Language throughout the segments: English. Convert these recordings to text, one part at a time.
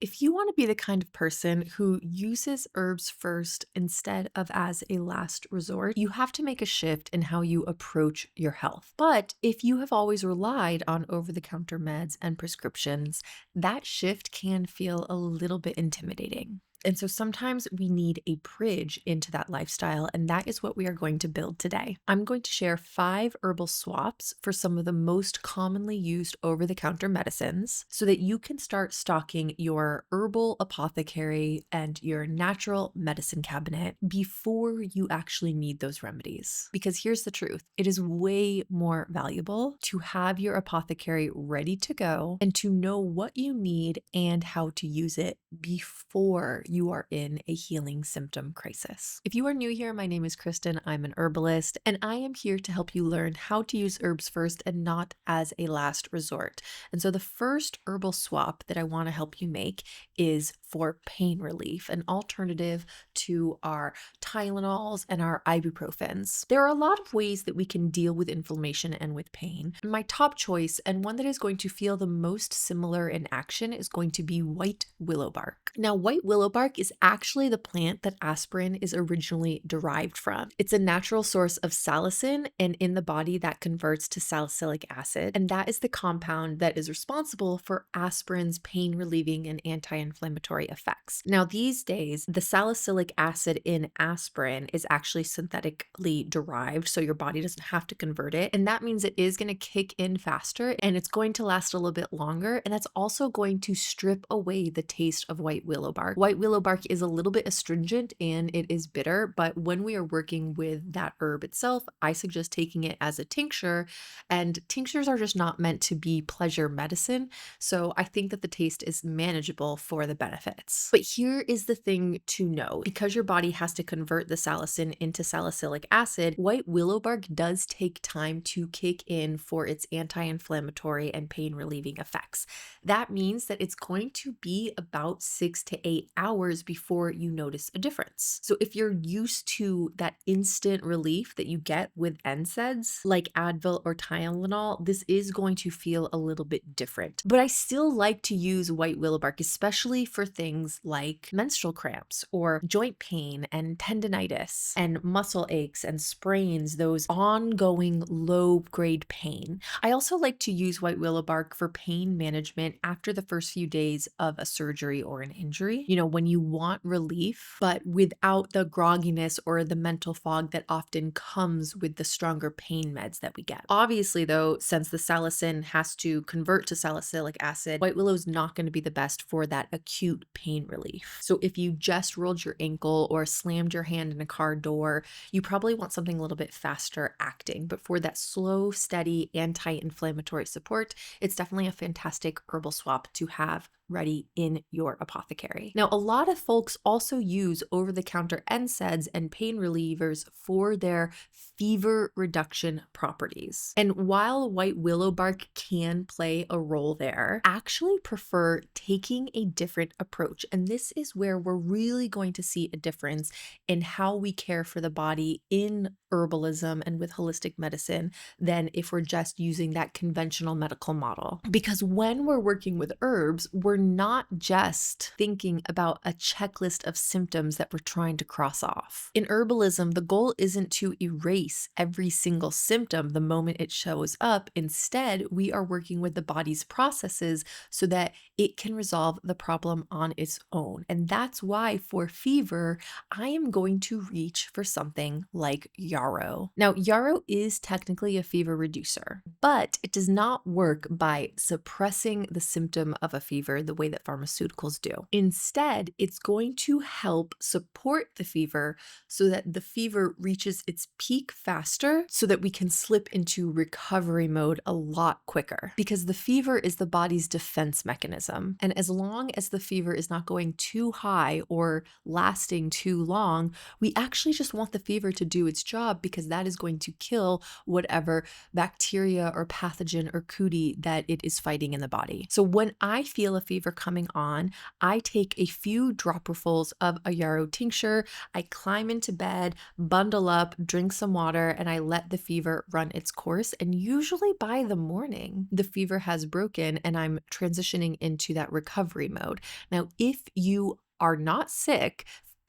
If you want to be the kind of person who uses herbs first instead of as a last resort, you have to make a shift in how you approach your health. But if you have always relied on over the counter meds and prescriptions, that shift can feel a little bit intimidating. And so sometimes we need a bridge into that lifestyle, and that is what we are going to build today. I'm going to share 5 herbal swaps for some of the most commonly used over the counter medicines so that you can start stocking your herbal apothecary and your natural medicine cabinet before you actually need those remedies. Because here's the truth, it is way more valuable to have your apothecary ready to go and to know what you need and how to use it before you are in a healing symptom crisis. If you are new here, my name is Kristen. I'm an herbalist, and I am here to help you learn how to use herbs first and not as a last resort. And so the first herbal swap that I want to help you make is for pain relief, an alternative to our Tylenols and our ibuprofens. There are a lot of ways that we can deal with inflammation and with pain. My top choice, and one that is going to feel the most similar in action, is going to be white willow bark. Now, white willow bark is actually the plant that aspirin is originally derived from. It's a natural source of salicin, and in the body that converts to salicylic acid, and that is the compound that is responsible for aspirin's pain relieving and anti-inflammatory effects. Now, these days, the salicylic acid in aspirin is actually synthetically derived, so your body doesn't have to convert it, and that means it is going to kick in faster and it's going to last a little bit longer, and that's also going to strip away the taste of white willow bark. White willow bark is a little bit astringent and it is bitter, but when we are working with that herb itself, I suggest taking it as a tincture, and tinctures are just not meant to be pleasure medicine, so I think that the taste is manageable for the benefits. But here is the thing to know, because your body has to convert the salicin into salicylic acid, white willow bark does take time to kick in for its anti-inflammatory and pain relieving effects. That means that it's going to be about 6 to 8 hours before you notice a difference. So if you're used to that instant relief that you get with NSAIDs like Advil or Tylenol, this is going to feel a little bit different. But I still like to use white willow bark, especially for things like menstrual cramps or joint pain and tendinitis and muscle aches and sprains, those ongoing low grade pain. I also like to use white willow bark for pain management after the first few days of a surgery or an injury. You know, when you want relief, but without the grogginess or the mental fog that often comes with the stronger pain meds that we get. Obviously, though, since the salicin has to convert to salicylic acid, white willow is not going to be the best for that acute pain relief. So if you just rolled your ankle or slammed your hand in a car door, you probably want something a little bit faster acting. But for that slow, steady anti-inflammatory support, it's definitely a fantastic herbal swap to have ready in your apothecary. Now, a lot of folks also use over-the-counter NSAIDs and pain relievers for their fever reduction properties. And while white willow bark can play a role there, I actually prefer taking a different approach. And this is where we're really going to see a difference in how we care for the body in herbalism and with holistic medicine than if we're just using that conventional medical model. Because when we're working with herbs, we're not just thinking about a checklist of symptoms that we're trying to cross off. In herbalism, the goal isn't to erase every single symptom the moment it shows up. Instead, we are working with the body's processes so that it can resolve the problem on its own. And that's why for fever, I am going to reach for something like Yarrow. Now, Yarrow is technically a fever reducer, but it does not work by suppressing the symptom of a fever the way that pharmaceuticals do. Instead, it's going to help support the fever so that the fever reaches its peak faster so that we can slip into recovery mode a lot quicker, because the fever is the body's defense mechanism. And as long as the fever is not going too high or lasting too long, we actually just want the fever to do its job, because that is going to kill whatever bacteria or pathogen or cootie that it is fighting in the body. So when I feel a fever fever coming on, I take a few dropperfuls of a yarrow tincture. I climb into bed, bundle up, drink some water, and I let the fever run its course. And usually by the morning, the fever has broken and I'm transitioning into that recovery mode. Now, if you are not sick,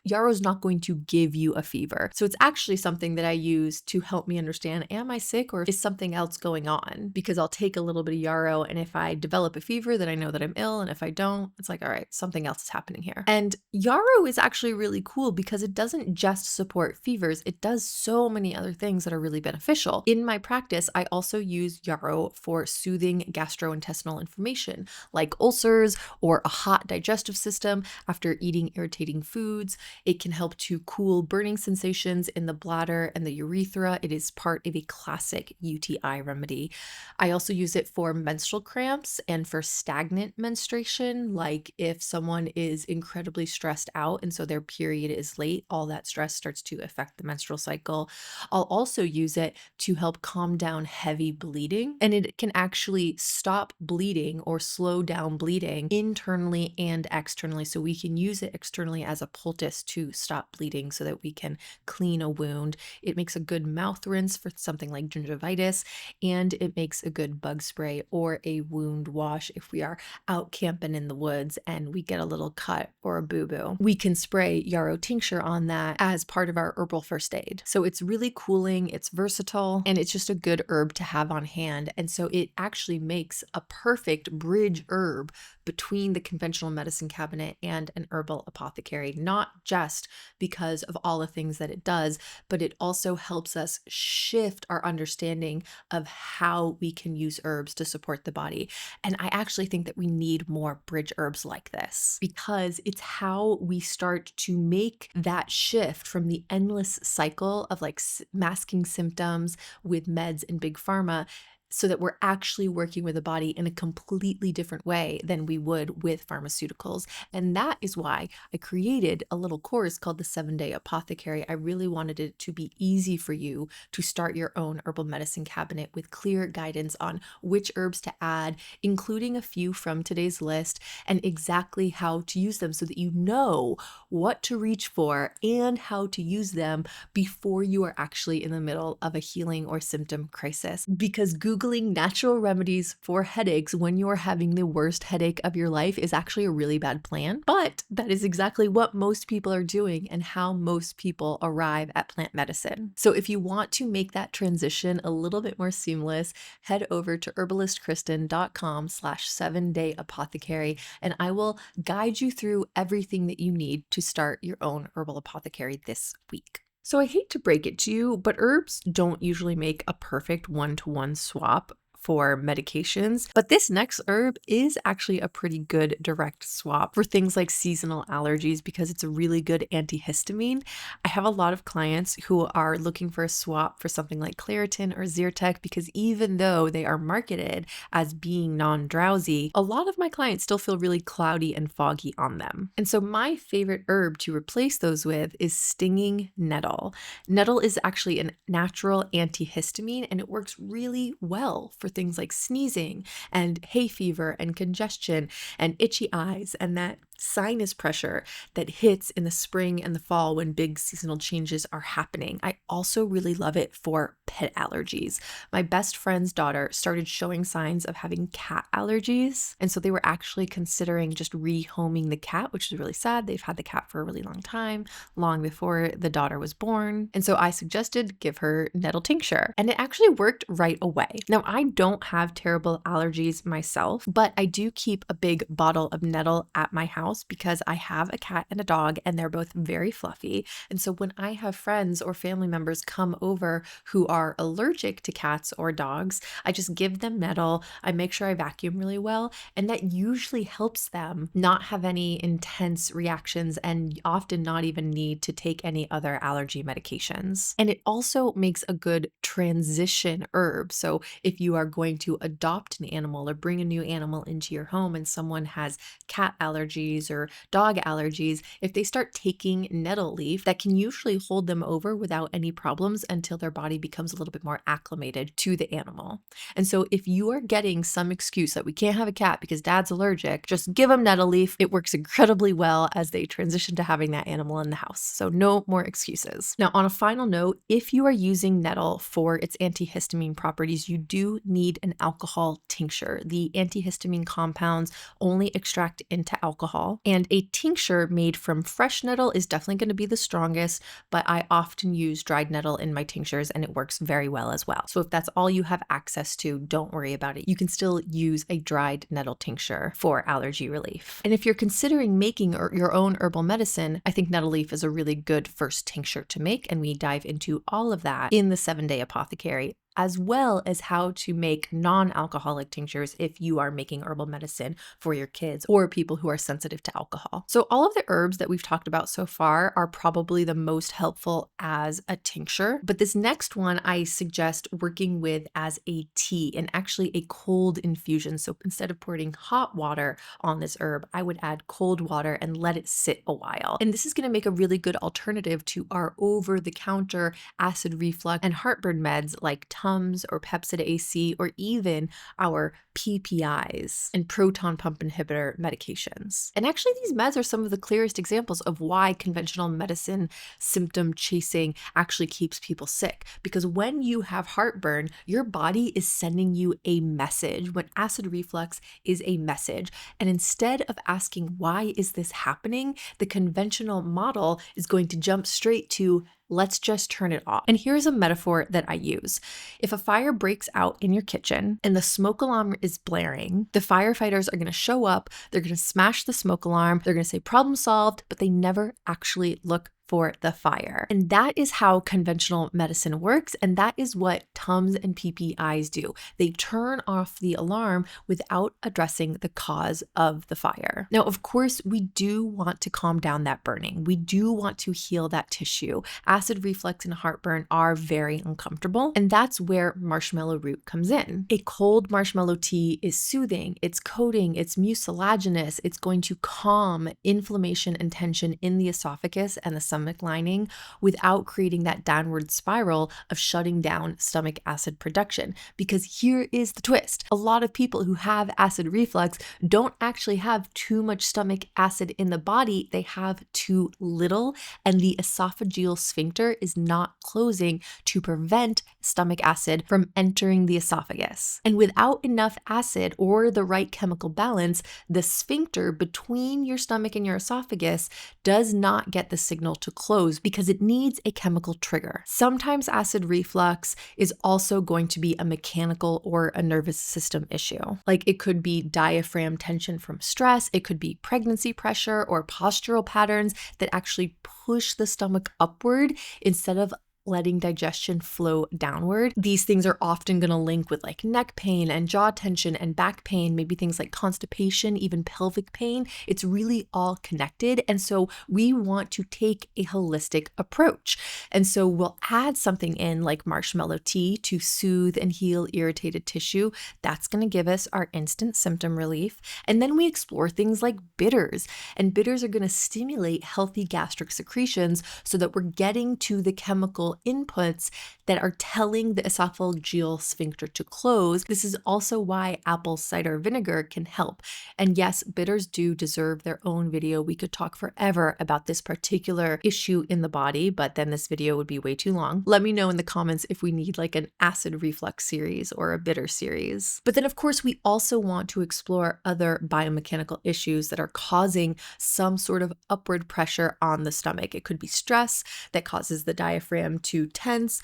Yarrow's not going to give you a fever. So it's actually something that I use to help me understand, am I sick or is something else going on? Because I'll take a little bit of Yarrow, and if I develop a fever, then I know that I'm ill. And if I don't, it's like, all right, something else is happening here. And Yarrow is actually really cool because it doesn't just support fevers. It does so many other things that are really beneficial. In my practice, I also use Yarrow for soothing gastrointestinal inflammation, like ulcers or a hot digestive system after eating irritating foods. It can help to cool burning sensations in the bladder and the urethra. It is part of a classic UTI remedy. I also use it for menstrual cramps and for stagnant menstruation, like if someone is incredibly stressed out and so their period is late, all that stress starts to affect the menstrual cycle. I'll also use it to help calm down heavy bleeding, and it can actually stop bleeding or slow down bleeding internally and externally. So we can use it externally as a poultice to stop bleeding so that we can clean a wound. It makes a good mouth rinse for something like gingivitis, and it makes a good bug spray or a wound wash if we are out camping in the woods and we get a little cut or a boo-boo. We can spray yarrow tincture on that as part of our herbal first aid. So it's really cooling, it's versatile, and it's just a good herb to have on hand. And so it actually makes a perfect bridge herb between the conventional medicine cabinet and an herbal apothecary, not just because of all the things that it does, but it also helps us shift our understanding of how we can use herbs to support the body. And I actually think that we need more bridge herbs like this because it's how we start to make that shift from the endless cycle of like masking symptoms with meds and big pharma, so that we're actually working with the body in a completely different way than we would with pharmaceuticals. And that is why I created a little course called the 7-Day Apothecary. I really wanted it to be easy for you to start your own herbal medicine cabinet with clear guidance on which herbs to add, including a few from today's list, and exactly how to use them so that you know what to reach for and how to use them before you are actually in the middle of a healing or symptom crisis. Because Googling natural remedies for headaches when you're having the worst headache of your life is actually a really bad plan, but that is exactly what most people are doing and how most people arrive at plant medicine. So if you want to make that transition a little bit more seamless, head over to herbalistkristen.com/7-day apothecary, and I will guide you through everything that you need to start your own herbal apothecary this week. So I hate to break it to you, but herbs don't usually make a perfect one-to-one swap for medications, but this next herb is actually a pretty good direct swap for things like seasonal allergies because it's a really good antihistamine. I have a lot of clients who are looking for a swap for something like Claritin or Zyrtec because even though they are marketed as being non-drowsy, a lot of my clients still feel really cloudy and foggy on them. And so my favorite herb to replace those with is stinging nettle. Nettle is actually a natural antihistamine, and it works really well for things like sneezing and hay fever and congestion and itchy eyes and that sinus pressure that hits in the spring and the fall when big seasonal changes are happening. I also really love it for pet allergies. My best friend's daughter started showing signs of having cat allergies, and so they were actually considering just rehoming the cat, which is really sad. They've had the cat for a really long time, long before the daughter was born. And so I suggested give her nettle tincture, and it actually worked right away. Now, I don't have terrible allergies myself, but I do keep a big bottle of nettle at my house because I have a cat and a dog, and they're both very fluffy. And so when I have friends or family members come over who are allergic to cats or dogs, I just give them nettle. I make sure I vacuum really well, and that usually helps them not have any intense reactions and often not even need to take any other allergy medications. And it also makes a good transition herb. So if you are going to adopt an animal or bring a new animal into your home and someone has cat allergies allergies or dog allergies, if they start taking nettle leaf, that can usually hold them over without any problems until their body becomes a little bit more acclimated to the animal. And so if you are getting some excuse that we can't have a cat because dad's allergic, just give them nettle leaf. It works incredibly well as they transition to having that animal in the house. So no more excuses. Now, on a final note, if you are using nettle for its antihistamine properties, you do need an alcohol tincture. The antihistamine compounds only extract into alcohol, and a tincture made from fresh nettle is definitely going to be the strongest, but I often use dried nettle in my tinctures and it works very well as well. So if that's all you have access to, don't worry about it. You can still use a dried nettle tincture for allergy relief. And if you're considering making your own herbal medicine, I think nettle leaf is a really good first tincture to make, and we dive into all of that in the 7-Day Apothecary, as well as how to make non-alcoholic tinctures if you are making herbal medicine for your kids or people who are sensitive to alcohol. So all of the herbs that we've talked about so far are probably the most helpful as a tincture, but this next one I suggest working with as a tea, and actually a cold infusion. So instead of pouring hot water on this herb, I would add cold water and let it sit a while. And this is going to make a really good alternative to our over-the-counter acid reflux and heartburn meds like Tums or Pepcid AC, or even our PPIs and proton pump inhibitor medications. And actually, these meds are some of the clearest examples of why conventional medicine symptom chasing actually keeps people sick. Because when you have heartburn, your body is sending you a message. When acid reflux is a message. And instead of asking, why is this happening? The conventional model is going to jump straight to, let's just turn it off. And here's a metaphor that I use. If a fire breaks out in your kitchen and the smoke alarm is blaring, the firefighters are going to show up, they're going to smash the smoke alarm, they're going to say problem solved, but they never actually look for the fire. And that is how conventional medicine works. And that is what Tums and PPIs do. They turn off the alarm without addressing the cause of the fire. Now, of course, we do want to calm down that burning. We do want to heal that tissue. Acid reflux and heartburn are very uncomfortable. And that's where marshmallow root comes in. A cold marshmallow tea is soothing, it's coating, it's mucilaginous, it's going to calm inflammation and tension in the esophagus and the stomach lining without creating that downward spiral of shutting down stomach acid production. Because here is the twist. A lot of people who have acid reflux don't actually have too much stomach acid in the body. They have too little, and the esophageal sphincter is not closing to prevent stomach acid from entering the esophagus. And without enough acid or the right chemical balance, the sphincter between your stomach and your esophagus does not get the signal to close because it needs a chemical trigger. Sometimes acid reflux is also going to be a mechanical or a nervous system issue. Like it could be diaphragm tension from stress, it could be pregnancy pressure or postural patterns that actually push the stomach upward instead of letting digestion flow downward. These things are often going to link with like neck pain and jaw tension and back pain, maybe things like constipation, even pelvic pain. It's really all connected. And so we want to take a holistic approach. And so we'll add something in like marshmallow tea to soothe and heal irritated tissue. That's going to give us our instant symptom relief. And then we explore things like bitters. And bitters are going to stimulate healthy gastric secretions so that we're getting to the chemical inputs that are telling the esophageal sphincter to close. This is also why apple cider vinegar can help. And yes, bitters do deserve their own video. We could talk forever about this particular issue in the body, but then this video would be way too long. Let me know in the comments if we need like an acid reflux series or a bitter series. But then of course, we also want to explore other biomechanical issues that are causing some sort of upward pressure on the stomach. It could be stress that causes the diaphragm to tense.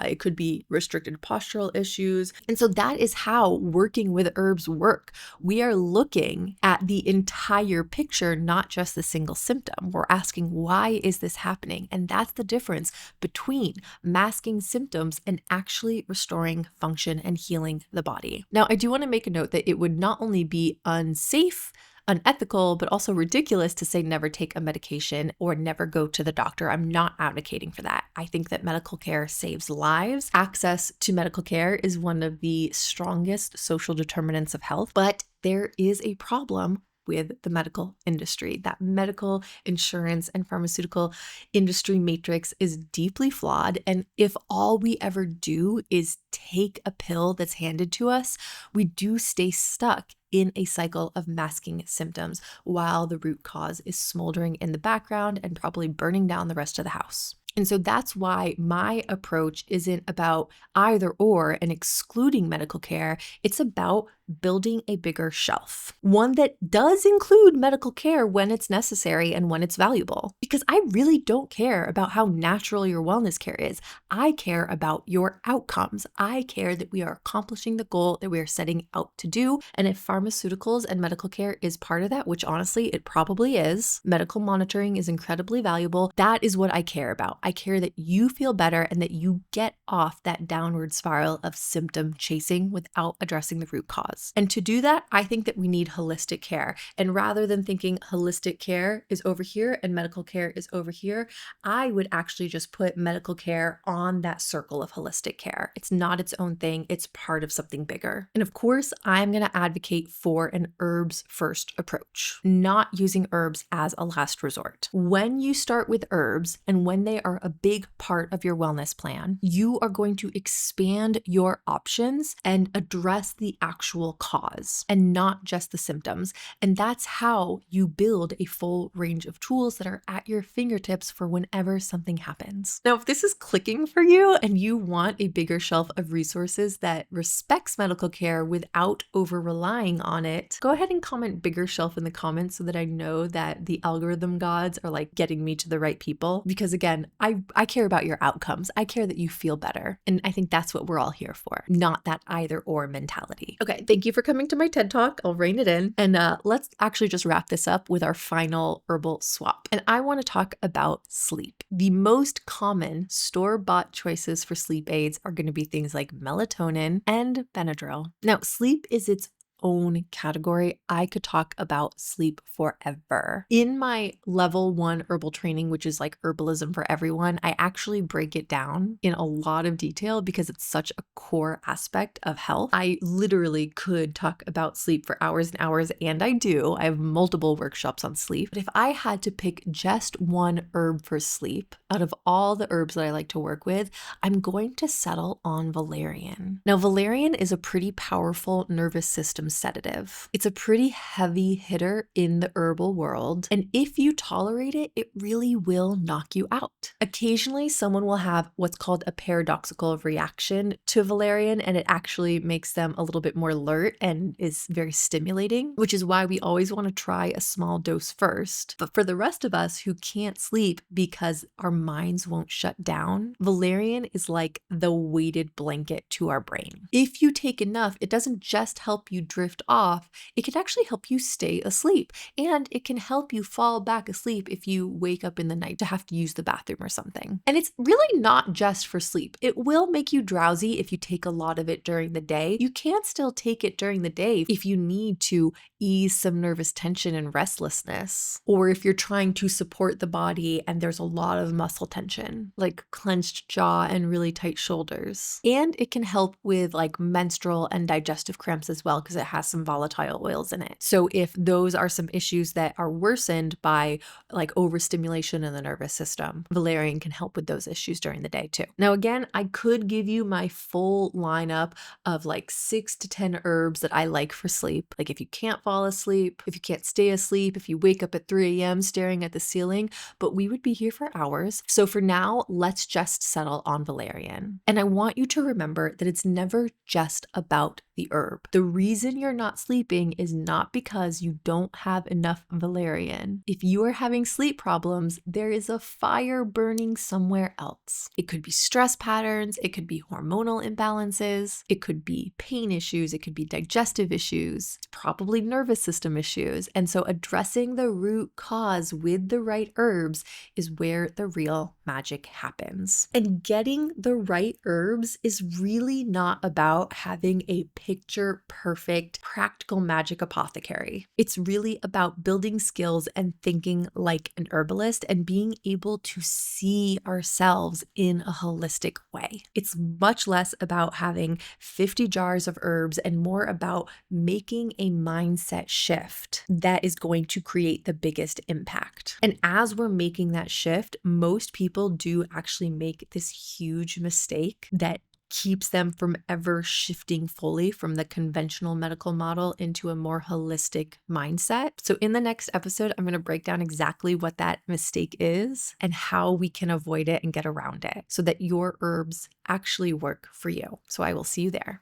It could be restricted postural issues. And so that is how working with herbs work. We are looking at the entire picture, not just the single symptom. We're asking, why is this happening? And that's the difference between masking symptoms and actually restoring function and healing the body. Now, I do want to make a note that it would not only be unsafe, unethical, but also ridiculous to say never take a medication or never go to the doctor. I'm not advocating for that. I think that medical care saves lives. Access to medical care is one of the strongest social determinants of health, but there is a problem with the medical industry. That medical insurance and pharmaceutical industry matrix is deeply flawed. And if all we ever do is take a pill that's handed to us, we do stay stuck in a cycle of masking symptoms while the root cause is smoldering in the background and probably burning down the rest of the house. And so that's why my approach isn't about either or and excluding medical care. It's about building a bigger shelf, one that does include medical care when it's necessary and when it's valuable. Because I really don't care about how natural your wellness care is. I care about your outcomes. I care that we are accomplishing the goal that we are setting out to do. And if pharmaceuticals and medical care is part of that, which honestly it probably is, medical monitoring is incredibly valuable. That is what I care about. I care that you feel better and that you get off that downward spiral of symptom chasing without addressing the root cause. And to do that, I think that we need holistic care. And rather than thinking holistic care is over here and medical care is over here, I would actually just put medical care on that circle of holistic care. It's not its own thing. It's part of something bigger. And of course, I'm going to advocate for an herbs first approach, not using herbs as a last resort. When you start with herbs and when they are a big part of your wellness plan, you are going to expand your options and address the actual cause and not just the symptoms. And that's how you build a full range of tools that are at your fingertips for whenever something happens. Now, if this is clicking for you and you want a bigger shelf of resources that respects medical care without over relying on it, go ahead and comment bigger shelf in the comments so that I know that the algorithm gods are like getting me to the right people. Because again, I care about your outcomes. I care that you feel better. And I think that's what we're all here for, not that either or mentality. Okay, thank you for coming to my TED Talk. I'll rein it in. And let's actually just wrap this up with our final herbal swap. And I want to talk about sleep. The most common store-bought choices for sleep aids are going to be things like melatonin and Benadryl. Now, sleep is its own category. I could talk about sleep forever. In my level 1 herbal training, which is like herbalism for everyone, I actually break it down in a lot of detail because it's such a core aspect of health. I literally could talk about sleep for hours and hours, and I do. I have multiple workshops on sleep. But if I had to pick just one herb for sleep out of all the herbs that I like to work with, I'm going to settle on valerian. Now, valerian is a pretty powerful nervous system sedative. It's a pretty heavy hitter in the herbal world, and if you tolerate it, it really will knock you out. Occasionally, someone will have what's called a paradoxical reaction to valerian, and it actually makes them a little bit more alert and is very stimulating, which is why we always want to try a small dose first. But for the rest of us who can't sleep because our minds won't shut down, valerian is like the weighted blanket to our brain. If you take enough, it doesn't just help you drift off, it can actually help you stay asleep, and it can help you fall back asleep if you wake up in the night to have to use the bathroom or something. And it's really not just for sleep. It will make you drowsy if you take a lot of it during the day. You can still take it during the day if you need to ease some nervous tension and restlessness, or if you're trying to support the body and there's a lot of muscle tension, like clenched jaw and really tight shoulders. And it can help with like menstrual and digestive cramps as well, because it has some volatile oils in it. So if those are some issues that are worsened by like overstimulation in the nervous system, valerian can help with those issues during the day too. Now, again, I could give you my full lineup of like 6 to 10 herbs that I like for sleep. Like if you can't fall asleep, if you can't stay asleep, if you wake up at 3 a.m. staring at the ceiling, but we would be here for hours. So for now, let's just settle on valerian. And I want you to remember that it's never just about the herb. The reason you're not sleeping is not because you don't have enough valerian. If you are having sleep problems, there is a fire burning somewhere else. It could be stress patterns, it could be hormonal imbalances, it could be pain issues, it could be digestive issues, it's probably nervous system issues. And so addressing the root cause with the right herbs is where the real magic happens. And getting the right herbs is really not about having a picture perfect, practical magic apothecary. It's really about building skills and thinking like an herbalist and being able to see ourselves in a holistic way. It's much less about having 50 jars of herbs and more about making a mindset shift that is going to create the biggest impact. And as we're making that shift, most people do actually make this huge mistake that keeps them from ever shifting fully from the conventional medical model into a more holistic mindset. So in the next episode, I'm going to break down exactly what that mistake is and how we can avoid it and get around it so that your herbs actually work for you. So I will see you there.